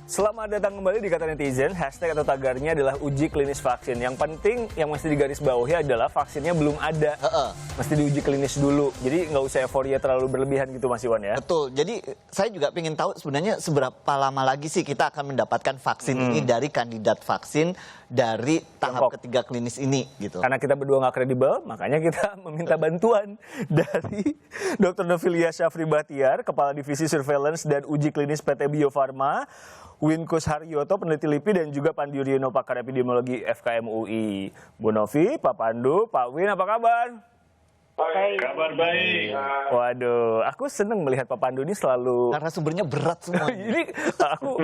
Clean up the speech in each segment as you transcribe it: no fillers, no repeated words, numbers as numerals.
Selamat datang kembali di Kata Netizen. Hashtag atau tagarnya adalah uji klinis vaksin. Yang penting, yang mesti digarisbawahi adalah vaksinnya belum ada. Mesti diuji klinis dulu. Jadi nggak usah euforia terlalu berlebihan gitu Mas Iwan ya. Betul. Jadi saya juga ingin tahu sebenarnya seberapa lama lagi sih kita akan mendapatkan vaksin ini dari kandidat vaksin dari tahap ketiga klinis ini gitu. Karena kita berdua nggak kredibel, makanya kita meminta bantuan dari Dr. Novilia Syafri Bahtiar, Kepala Divisi Surveillance dan Uji Klinis PT Bio Farma, Winkus Haryoto, peneliti LIPI, dan juga Pandu Riono, pakar epidemiologi FKM UI. Bu Novi, Pak Pandu, Pak Win, apa kabar? Baik. Kabar baik. Waduh, aku seneng melihat Pak Pandu ini selalu... Karena sumbernya berat semua. Ini aku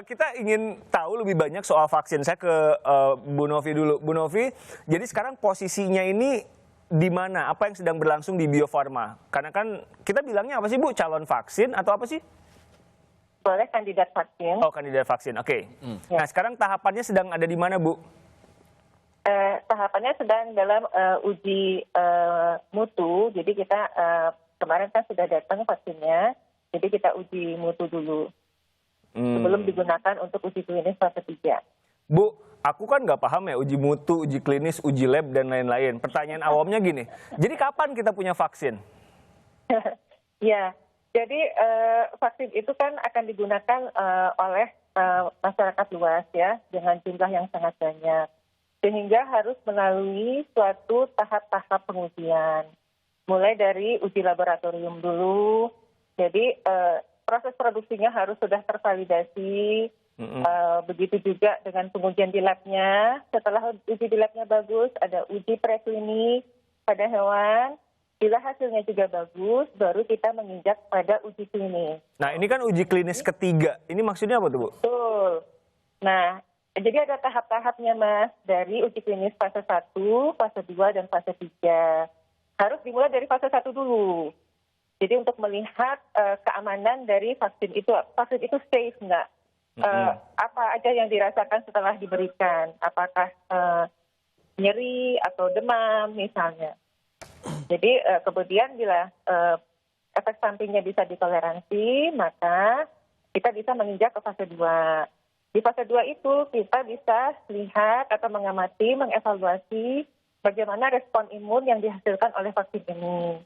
kita ingin tahu lebih banyak soal vaksin. Saya ke Bu Novi dulu. Bu Novi, jadi sekarang posisinya ini di mana? Apa yang sedang berlangsung di Bio Farma? Karena kan kita bilangnya apa sih Bu? Calon vaksin atau apa sih? Boleh kandidat vaksin. Oh, kandidat vaksin. Oke. Nah, sekarang tahapannya sedang ada di mana, Bu? Tahapannya sedang dalam uji mutu. Jadi kita kemarin kan sudah datang vaksinnya. Jadi kita uji mutu dulu. Sebelum digunakan untuk uji klinis fase 3. Bu, aku kan nggak paham ya uji mutu, uji klinis, uji lab, dan lain-lain. Pertanyaan awamnya gini, jadi kapan kita punya vaksin? Ya, jadi vaksin itu kan akan digunakan oleh masyarakat luas ya, dengan jumlah yang sangat banyak. Sehingga harus melalui suatu tahap-tahap pengujian. Mulai dari uji laboratorium dulu, jadi proses produksinya harus sudah tervalidasi. Begitu juga dengan pengujian di labnya. Setelah uji di labnya bagus, ada uji preklinik pada hewan. Bila hasilnya juga bagus, baru kita menginjak pada uji klinis. Nah, ini kan uji klinis ketiga. Ini maksudnya apa tuh, Bu? Betul. Nah, jadi ada tahap-tahapnya, Mas. Dari uji klinis fase 1, fase 2, dan fase 3. Harus dimulai dari fase 1 dulu. Jadi untuk melihat keamanan dari vaksin itu safe nggak? Apa aja yang dirasakan setelah diberikan? Apakah nyeri atau demam misalnya? Jadi kemudian bila efek sampingnya bisa ditoleransi, maka kita bisa menginjak ke fase 2. Di fase 2 itu kita bisa lihat atau mengamati, mengevaluasi bagaimana respon imun yang dihasilkan oleh vaksin ini.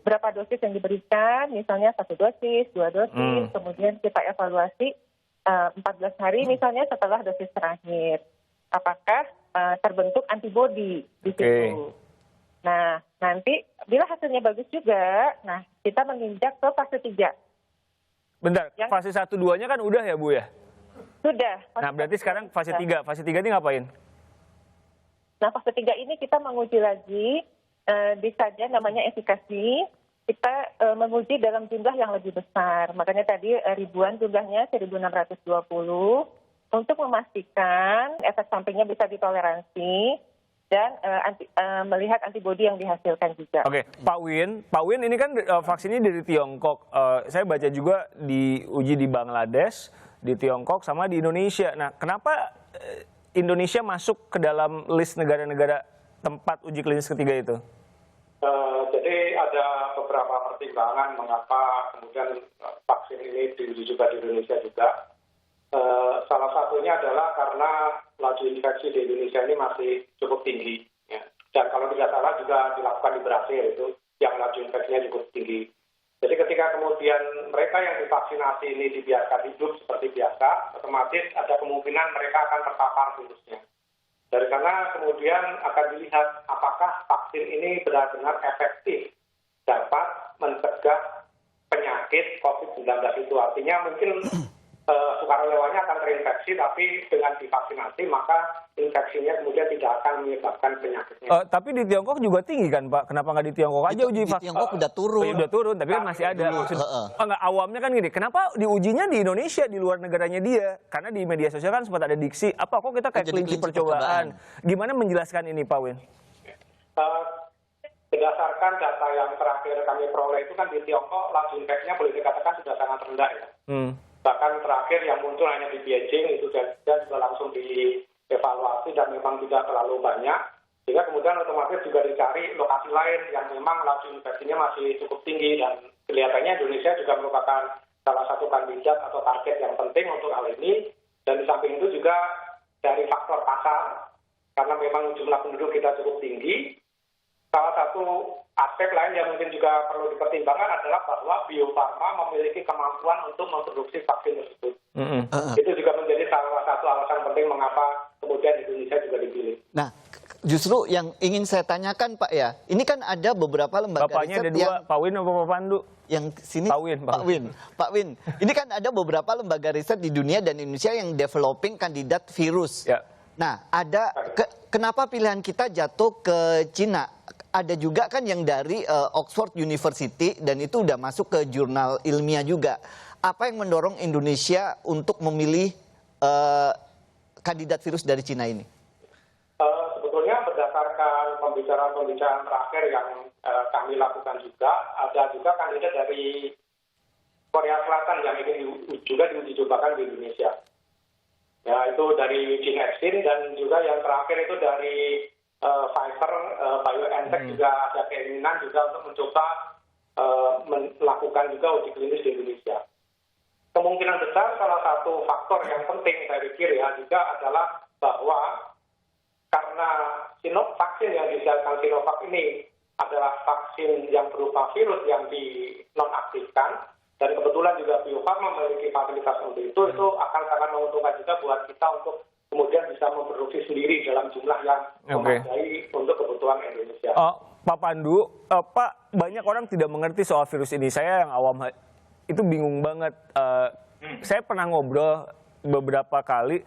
Berapa dosis yang diberikan, misalnya 1 dosis, 2 dosis, kemudian kita evaluasi 14 hari misalnya setelah dosis terakhir. Apakah terbentuk antibodi di situ. Nah, nanti bila hasilnya bagus juga, nah kita menginjak ke fase 3. Bentar, fase 1-2-nya kan udah ya, Bu ya? Sudah. Nah, berarti sekarang fase 3. Fase 3 ini ngapain? Nah, fase 3 ini kita menguji lagi, bisa saja namanya efikasi. Kita menguji dalam jumlah yang lebih besar. Makanya tadi ribuan jumlahnya, 1.620, untuk memastikan efek sampingnya bisa ditoleransi dan melihat antibodi yang dihasilkan juga. Oke, Pak Win ini kan vaksinnya dari Tiongkok. Saya baca juga diuji di Bangladesh, di Tiongkok, sama di Indonesia. Nah, kenapa Indonesia masuk ke dalam list negara-negara tempat uji klinis ketiga itu? Jadi ada beberapa pertimbangan mengapa kemudian vaksin ini diuji juga di Indonesia juga. Salah satunya adalah karena laju infeksi di Indonesia ini masih cukup tinggi. Ya. Dan kalau tidak salah juga dilakukan di Brasil itu yang laju infeksinya cukup tinggi. Jadi ketika kemudian mereka yang divaksinasi ini dibiarkan hidup seperti biasa, otomatis ada kemungkinan mereka akan terpapar virusnya. Dari sana kemudian akan dilihat apakah vaksin ini benar-benar efektif dapat mencegah penyakit COVID-19 itu. Artinya mungkin sukarelawannya akan terinfeksi, tapi dengan divaksinasi maka infeksinya kemudian tidak akan menyebabkan penyakitnya. Tapi di Tiongkok juga tinggi kan, Pak? Kenapa nggak di Tiongkok aja uji vaksin? Di Tiongkok udah turun. Udah turun, tapi kan masih ada. Nggak, awamnya kan gini, kenapa diujinya di Indonesia, di luar negaranya dia? Karena di media sosial kan sempat ada diksi, apa kok kita kayak kelinci percobaan? Gimana menjelaskan ini, Pak Win? Berdasarkan data yang terakhir kami peroleh itu kan di Tiongkok laju infeksinya boleh dikatakan sudah sangat rendah ya. Bahkan terakhir yang muncul hanya di Beijing itu dan juga langsung dievaluasi dan memang tidak terlalu banyak. Sehingga kemudian otomatis juga dicari lokasi lain yang memang laju infeksinya masih cukup tinggi dan kelihatannya Indonesia juga merupakan salah satu kandidat atau target yang penting untuk hal ini. Dan di samping itu juga dari faktor pasar, karena memang jumlah penduduk kita cukup tinggi. Salah satu aspek lain yang mungkin juga perlu dipertimbangkan adalah bahwa Bio Farma memiliki kemampuan untuk memproduksi vaksin tersebut. Itu juga menjadi salah satu alasan penting mengapa kemudian Indonesia juga dipilih. Nah, justru yang ingin saya tanyakan Pak ya, ini kan ada beberapa lembaga Bapaknya riset ada dua, Pak Win apa Pak Pandu? yang sini Pak Win, Pak Pak Win. Ini kan ada beberapa lembaga riset di dunia dan Indonesia yang developing kandidat virus. Ya. Nah, kenapa pilihan kita jatuh ke Cina? Ada juga kan yang dari Oxford University dan itu udah masuk ke jurnal ilmiah juga. Apa yang mendorong Indonesia untuk memilih kandidat virus dari Cina ini? Sebetulnya berdasarkan pembicaraan-pembicaraan terakhir yang kami lakukan juga, ada juga kandidat dari Korea Selatan yang ingin juga diuji cobakan di Indonesia. Ya, itu dari Jinexin dan juga yang terakhir itu dari Pfizer, BioNTech juga ada keinginan juga untuk mencoba melakukan juga uji klinis di Indonesia. Kemungkinan besar salah satu faktor yang penting saya pikir ya juga adalah bahwa karena vaksin yang disiapkan Sinovac ini adalah vaksin yang berupa virus yang dinonaktifkan dan kebetulan juga Bio Farma memiliki fasilitas untuk itu akan sangat menguntungkan juga buat kita untuk kemudian bisa memproduksi sendiri dalam jumlah yang memadai untuk kebutuhan Indonesia. Pak Pandu, Pak, banyak orang tidak mengerti soal virus ini. Saya yang awam itu bingung banget. Saya pernah ngobrol beberapa kali,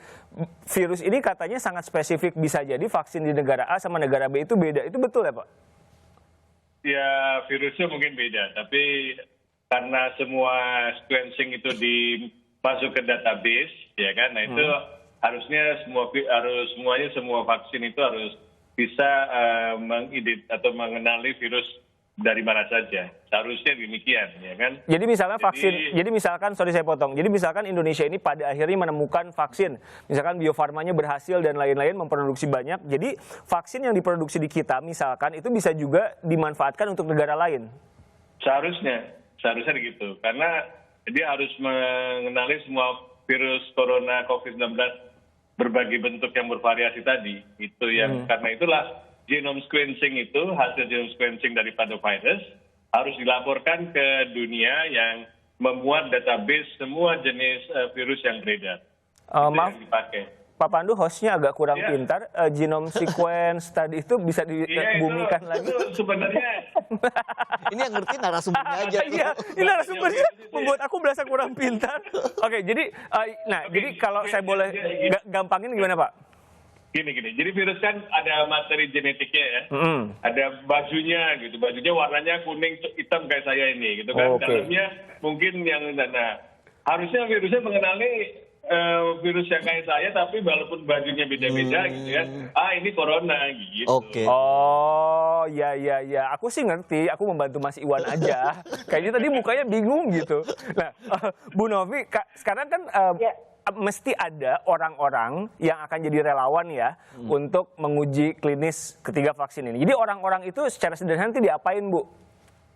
virus ini katanya sangat spesifik, bisa jadi vaksin di negara A sama negara B itu beda. Itu betul ya Pak? Ya, virusnya mungkin beda, tapi karena semua sequencing itu masuk ke database, ya kan? Nah itu harusnya semua vaksin itu harus bisa mengenali virus dari mana saja. Seharusnya demikian, ya kan? Jadi misalkan sorry saya potong. Jadi misalkan Indonesia ini pada akhirnya menemukan vaksin, misalkan Bio Farmanya berhasil dan lain-lain memproduksi banyak. Jadi vaksin yang diproduksi di kita misalkan itu bisa juga dimanfaatkan untuk negara lain. Seharusnya begitu. Karena dia harus mengenali semua virus corona COVID-19 berbagai bentuk yang bervariasi tadi. Itu yang karena itulah genome sequencing itu, hasil genome sequencing daripada virus harus dilaporkan ke dunia yang memuat database semua jenis virus yang beredar. Maaf, yang dipakai. Pak Pandu hostnya agak kurang pintar. Genome sequence tadi itu bisa dibumikan lagi. Itu sebenarnya Ini yang ngerti narasumbernya aja. Iya, ini narasumbernya membuat aku berasa kurang pintar. Oke, jadi kalau saya boleh gampangin gimana Pak? Gini. Jadi virus kan ada materi genetiknya ya. Ada bajunya gitu. Bajunya warnanya kuning hitam kayak saya ini gitu kan. Dalamnya mungkin yang harusnya virusnya mengenali virus yang kayak saya tapi walaupun bajunya beda-beda gitu kan. Ini corona gitu. Oke. Oh, ya. Aku sih ngerti. Aku membantu Mas Iwan aja. Kayaknya tadi mukanya bingung gitu. Nah, Bu Novi, sekarang kan mesti ada orang-orang yang akan jadi relawan ya untuk menguji klinis ketiga vaksin ini. Jadi orang-orang itu secara sederhana nanti diapain Bu?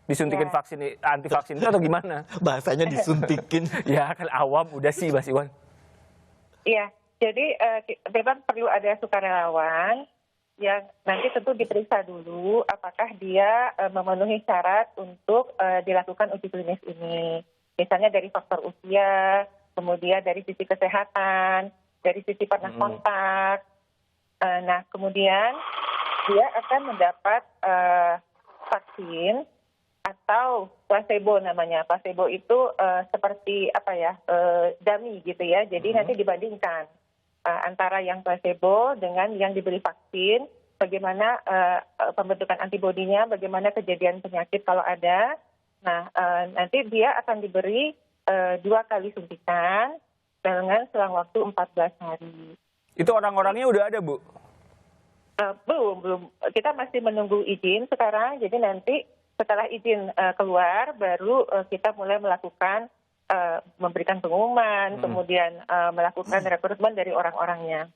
Disuntikin vaksin anti vaksin itu atau gimana? Bahasanya disuntikin. Ya kan awam udah sih Mas Iwan. Iya, jadi memang perlu ada sukarelawan yang nanti tentu diperiksa dulu apakah dia memenuhi syarat untuk dilakukan uji klinis ini. Misalnya dari faktor usia, kemudian dari sisi kesehatan, dari sisi pernah kontak. Nah, kemudian dia akan mendapat vaksin atau placebo namanya. Placebo itu seperti dummy gitu ya. Jadi nanti dibandingkan antara yang placebo dengan yang diberi vaksin, bagaimana pembentukan antibodinya, bagaimana kejadian penyakit kalau ada. Nah, nanti dia akan diberi 2 kali suntikan dengan selang waktu 14 hari. Itu orang-orangnya udah ada, Bu? Belum. Kita masih menunggu izin sekarang. Jadi nanti setelah izin keluar, baru kita mulai melakukan memberikan pengumuman, kemudian melakukan rekrutmen dari orang-orangnya.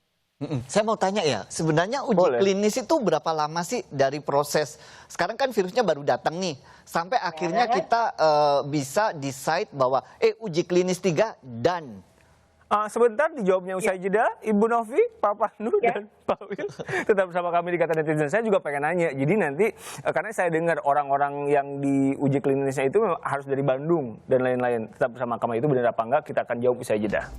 Saya mau tanya ya, sebenarnya uji Boleh. klinis itu berapa lama sih dari proses, sekarang kan virusnya baru datang nih, sampai akhirnya kita bisa decide bahwa uji klinis 3 done. Sebentar dijawabnya usai jeda, Ibu Novi, Pak Pandu, dan Pak Wil. Tetap bersama kami di Kata Netizen. Saya juga pengen nanya, jadi nanti, karena saya dengar orang-orang yang di uji klinisnya itu harus dari Bandung dan lain-lain. Tetap bersama kami, itu benar apa enggak, kita akan jawab usai jeda.